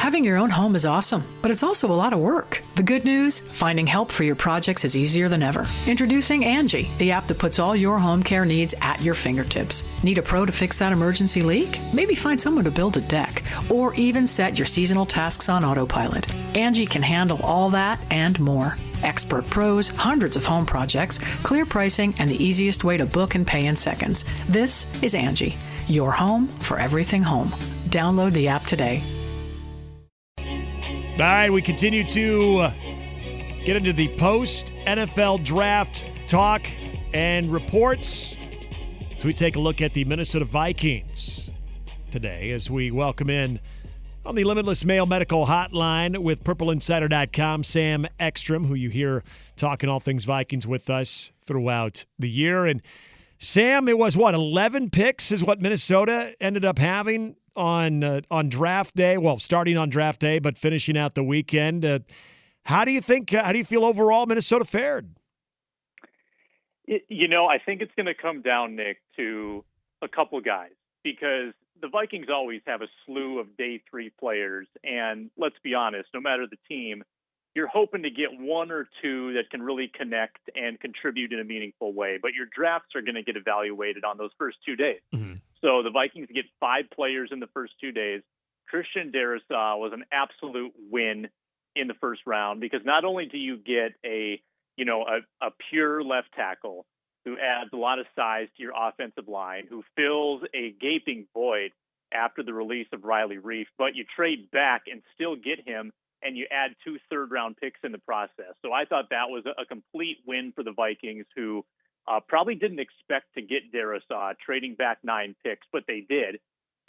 Having your own home is awesome, but it's also a lot of work. The good news? Finding help for your projects is easier than ever. Introducing Angie, the app that puts all your home care needs at your fingertips. Need a pro to fix that emergency leak? Maybe find someone to build a deck, or even set your seasonal tasks on autopilot. Angie can handle all that and more. Expert pros, hundreds of home projects, clear pricing, and the easiest way to book and pay in seconds. This is Angie, your home for everything home. Download the app today. All right, we continue to get into the post-NFL draft talk and reports. So we take a look at the Minnesota Vikings today as we welcome in on the Limitless Male Medical Hotline with PurpleInsider.com, Sam Ekstrom, who you hear talking all things Vikings with us throughout the year. And Sam, it was 11 picks is what Minnesota ended up having on draft day. Well, starting on draft day, but finishing out the weekend. How do you feel overall Minnesota fared? I think it's going to come down, Nick, to a couple guys, because the Vikings always have a slew of day three players. And let's be honest, no matter the team, you're hoping to get one or two that can really connect and contribute in a meaningful way. But your drafts are going to get evaluated on those first 2 days. Mm-hmm. So the Vikings get 5 players in the first 2 days. Christian Darrisaw was an absolute win in the first round, because not only do you get a pure left tackle who adds a lot of size to your offensive line, who fills a gaping void after the release of Riley Reiff, but you trade back and still get him, and you add 2 third-round picks in the process. So I thought that was a complete win for the Vikings, who probably didn't expect to get Darrisaw, trading back 9 picks, but they did.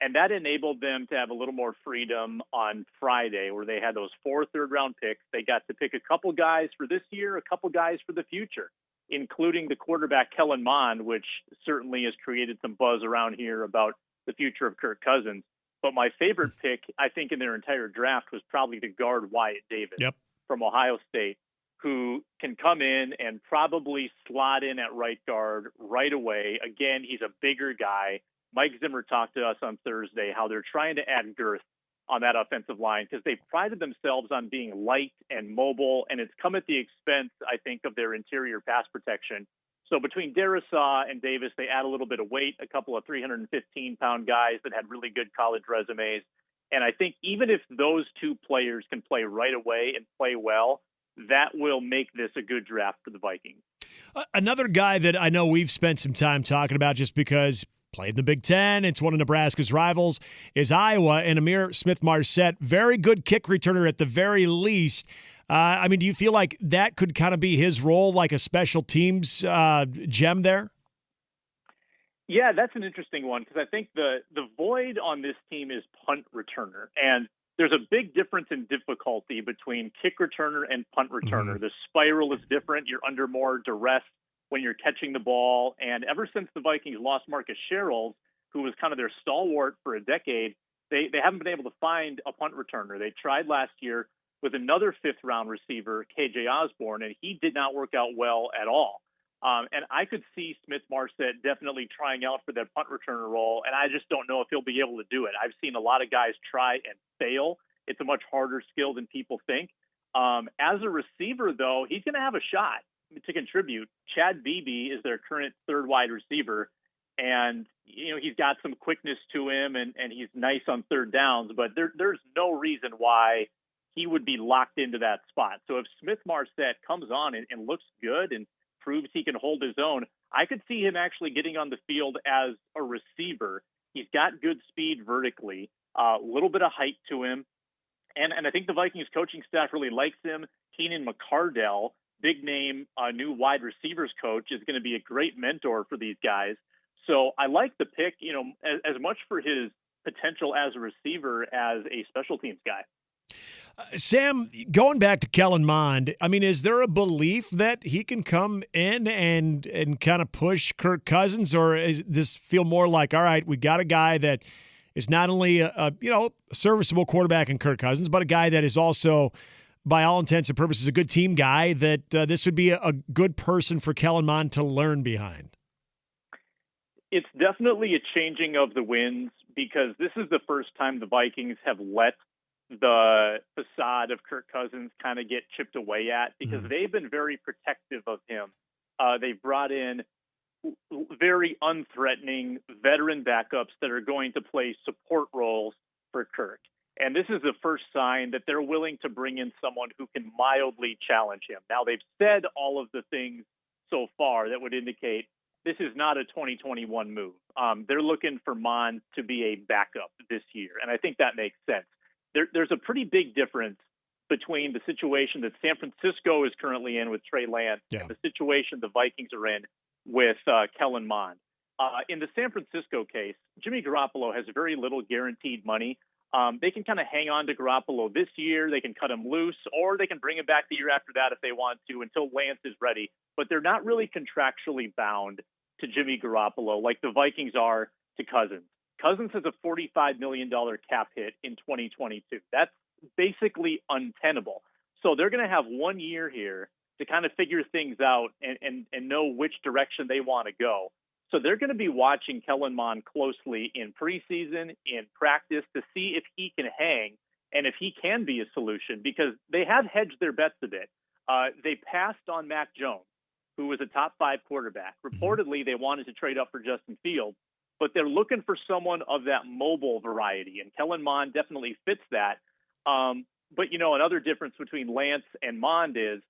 And that enabled them to have a little more freedom on Friday, where they had those 4 third-round picks. They got to pick a couple guys for this year, a couple guys for the future, including the quarterback Kellen Mond, which certainly has created some buzz around here about the future of Kirk Cousins. But my favorite pick, I think, in their entire draft was probably to guard Wyatt Davis from Ohio State, who can come in and probably slot in at right guard right away. Again, he's a bigger guy. Mike Zimmer talked to us on Thursday how they're trying to add girth on that offensive line, because they prided themselves on being light and mobile, and it's come at the expense, I think, of their interior pass protection. So between Darrisaw and Davis, they add a little bit of weight, a couple of 315-pound guys that had really good college resumes. And I think even if those 2 players can play right away and play well, that will make this a good draft for the Vikings. Another guy that I know we've spent some time talking about, just because played in the Big Ten, it's one of Nebraska's rivals, is Iowa, and Amir Smith-Marset, very good kick returner at the very least. Do you feel like that could kind of be his role, like a special teams gem there? Yeah, that's an interesting one, because I think the void on this team is punt returner. And there's a big difference in difficulty between kick returner and punt returner. Mm-hmm. The spiral is different. You're under more duress when you're catching the ball. And ever since the Vikings lost Marcus Sherrills, who was kind of their stalwart for a decade, they haven't been able to find a punt returner. They tried last year with another 5th-round receiver, KJ Osborne, and he did not work out well at all. And I could see Smith-Marset definitely trying out for that punt returner role, and I just don't know if he'll be able to do it. I've seen a lot of guys try and fail. It's a much harder skill than people think. As a receiver, though, he's going to have a shot to contribute. Chad Beebe is their current 3rd wide receiver, and he's got some quickness to him, and he's nice on 3rd downs, but there's no reason why he would be locked into that spot. So if Smith-Marset comes on and looks good and proves he can hold his own, I could see him actually getting on the field as a receiver. He's got good speed vertically, a little bit of height to him. And I think the Vikings coaching staff really likes him. Keenan McCardell, big name, new wide receivers coach, is going to be a great mentor for these guys. So I like the pick, as much for his potential as a receiver as a special teams guy. Sam, going back to Kellen Mond, is there a belief that he can come in and kind of push Kirk Cousins, or does this feel more like, all right, we got a guy that is not only a serviceable quarterback in Kirk Cousins, but a guy that is also, by all intents and purposes, a good team guy, that this would be a good person for Kellen Mond to learn behind? It's definitely a changing of the winds, because this is the first time the Vikings have let the facade of Kirk Cousins kind of get chipped away at, because they've been very protective of him. They've brought in very unthreatening veteran backups that are going to play support roles for Kirk. And this is the first sign that they're willing to bring in someone who can mildly challenge him. Now, they've said all of the things so far that would indicate this is not a 2021 move. They're looking for Mond to be a backup this year, and I think that makes sense. There's a pretty big difference between the situation that San Francisco is currently in with Trey Lance and the situation the Vikings are in with Kellen Mond. In the San Francisco case, Jimmy Garoppolo has very little guaranteed money. They can kind of hang on to Garoppolo this year. They can cut him loose, or they can bring him back the year after that if they want to until Lance is ready. But they're not really contractually bound to Jimmy Garoppolo like the Vikings are to Cousins. Cousins has a $45 million cap hit in 2022. That's basically untenable. So they're going to have 1 year here to kind of figure things out and know which direction they want to go. So they're going to be watching Kellen Mond closely in preseason, in practice, to see if he can hang and if he can be a solution, because they have hedged their bets a bit. They passed on Mac Jones, who was a top 5 quarterback. Reportedly, they wanted to trade up for Justin Fields, but they're looking for someone of that mobile variety, and Kellen Mond definitely fits that. But, another difference between Lance and Mond is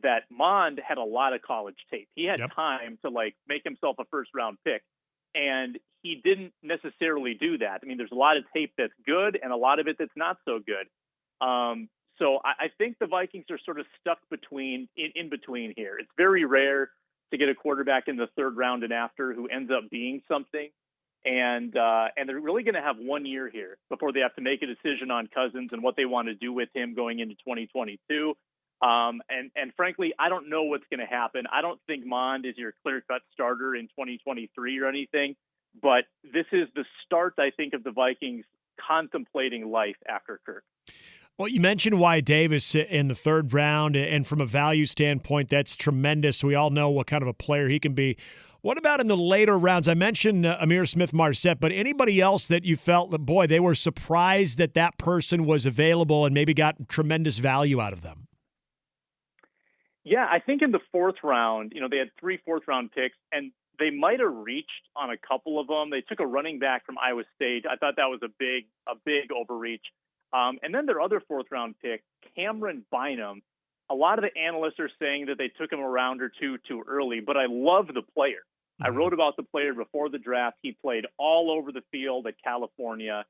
that Mond had a lot of college tape. He had time to make himself a first round pick, and he didn't necessarily do that. I mean, there's a lot of tape that's good and a lot of it that's not so good. So I think the Vikings are sort of stuck in between here. It's very rare to get a quarterback in the third round and after who ends up being something. And they're really going to have 1 year here before they have to make a decision on Cousins and what they want to do with him going into 2022. And frankly, I don't know what's going to happen. I don't think Mond is your clear-cut starter in 2023 or anything, but this is the start, I think, of the Vikings contemplating life after Kirk. Well, you mentioned Wyatt Davis in the third round, and from a value standpoint, that's tremendous. We all know what kind of a player he can be. What about in the later rounds? I mentioned Amir Smith-Marset, but anybody else that you felt that, boy, they were surprised that that person was available and maybe got tremendous value out of them? Yeah, I think in the fourth round, they had 3 fourth-round picks, and they might have reached on a couple of them. They took a running back from Iowa State. I thought that was a big overreach. And then their other fourth-round pick, Cameron Bynum, a lot of the analysts are saying that they took him a round or two too early, but I love the player. I wrote about the player before the draft. He played all over the field at California.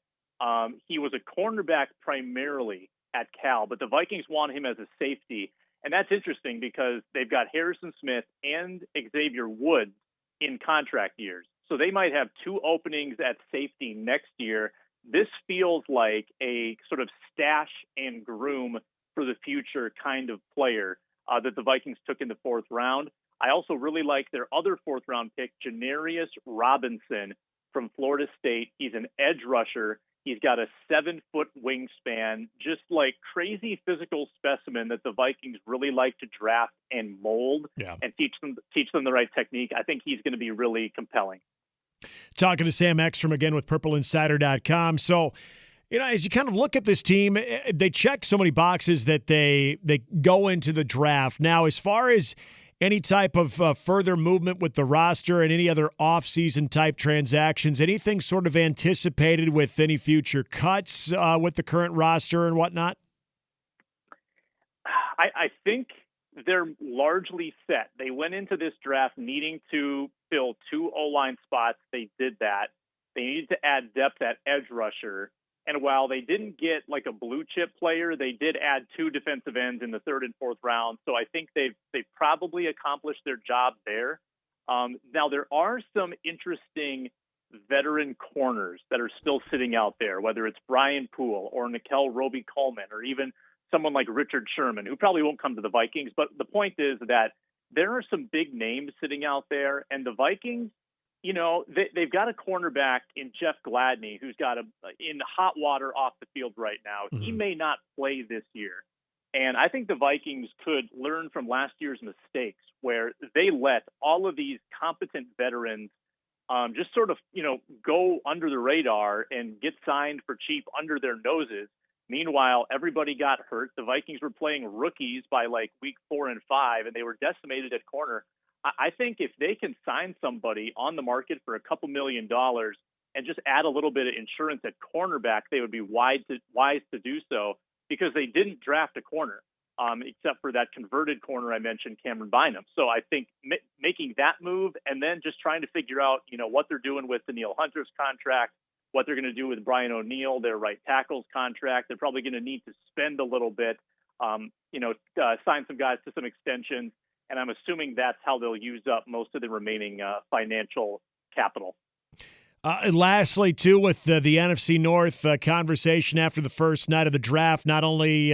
He was a cornerback primarily at Cal, but the Vikings want him as a safety. And that's interesting because they've got Harrison Smith and Xavier Woods in contract years. So they might have 2 openings at safety next year. This feels like a sort of stash and groom for the future kind of player that the Vikings took in the fourth round. I also really like their other fourth-round pick, Janarius Robinson from Florida State. He's an edge rusher. He's got a 7-foot wingspan, just like crazy physical specimen that the Vikings really like to draft and mold and teach them the right technique. I think he's going to be really compelling. Talking to Sam Ekstrom again with PurpleInsider.com. So, as you kind of look at this team, they check so many boxes that they go into the draft. Now, as far as any type of further movement with the roster and any other off-season type transactions, anything sort of anticipated with any future cuts with the current roster and whatnot? I think they're largely set. They went into this draft needing to fill 2 O-line spots. They did that. They needed to add depth at edge rusher. And while they didn't get like a blue chip player, they did add 2 defensive ends in the third and fourth round. So I think they've probably accomplished their job there. Now there are some interesting veteran corners that are still sitting out there, whether it's Brian Poole or Nickel Roby-Coleman or even someone like Richard Sherman, who probably won't come to the Vikings. But the point is that there are some big names sitting out there, and the Vikings, they've got a cornerback in Jeff Gladney who's got in hot water off the field right now. Mm-hmm. He may not play this year. And I think the Vikings could learn from last year's mistakes where they let all of these competent veterans just sort of, go under the radar and get signed for cheap under their noses. Meanwhile, everybody got hurt. The Vikings were playing rookies by like week 4 and 5, and they were decimated at corner. I think if they can sign somebody on the market for a couple $1 million and just add a little bit of insurance at cornerback, they would be wise to do so, because they didn't draft a corner, except for that converted corner I mentioned, Cameron Bynum. So I think making that move and then just trying to figure out, what they're doing with Danielle Hunter's contract, what they're going to do with Brian O'Neill, their right tackle's contract. They're probably going to need to spend a little bit, sign some guys to some extensions. And I'm assuming that's how they'll use up most of the remaining financial capital. And lastly, too, with the NFC North conversation after the first night of the draft, not only,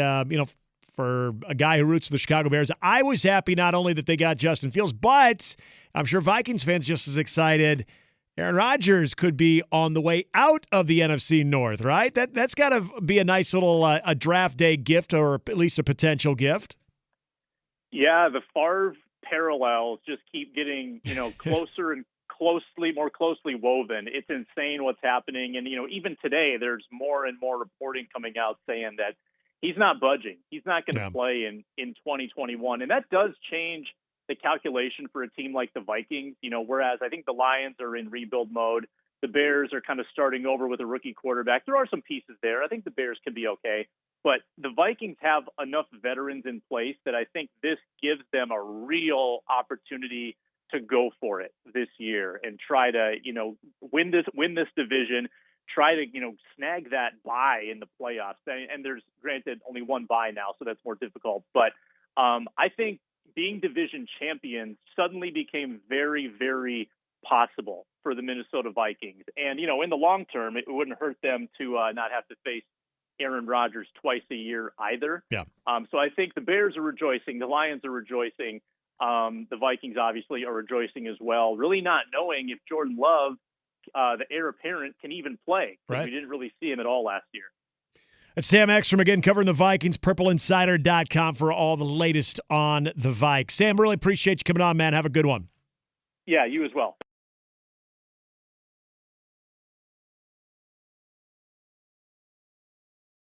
for a guy who roots for the Chicago Bears, I was happy not only that they got Justin Fields, but I'm sure Vikings fans just as excited. Aaron Rodgers could be on the way out of the NFC North, right? That's got to be a nice little a draft day gift, or at least a potential gift. Yeah, the Favre parallels just keep getting, closer and more closely woven. It's insane what's happening. And, even today, there's more and more reporting coming out saying that he's not budging. He's not going to play in 2021. And that does change the calculation for a team like the Vikings, whereas I think the Lions are in rebuild mode. The Bears are kind of starting over with a rookie quarterback. There are some pieces there. I think the Bears can be okay. But the Vikings have enough veterans in place that I think this gives them a real opportunity to go for it this year and try to, win this division, try to, snag that bye in the playoffs. And there's, granted, only one bye now, so that's more difficult. But I think being division champions suddenly became very, very possible for the Minnesota Vikings. And, in the long term, it wouldn't hurt them to not have to face Aaron Rodgers twice a year either. Yeah. So I think the Bears are rejoicing. The Lions are rejoicing. The Vikings obviously are rejoicing as well, really not knowing if Jordan Love, the heir apparent, can even play. Right. We didn't really see him at all last year. It's Sam Ekstrom again, covering the Vikings, purpleinsider.com for all the latest on the Vikes. Sam, really appreciate you coming on, man. Have a good one. Yeah, you as well.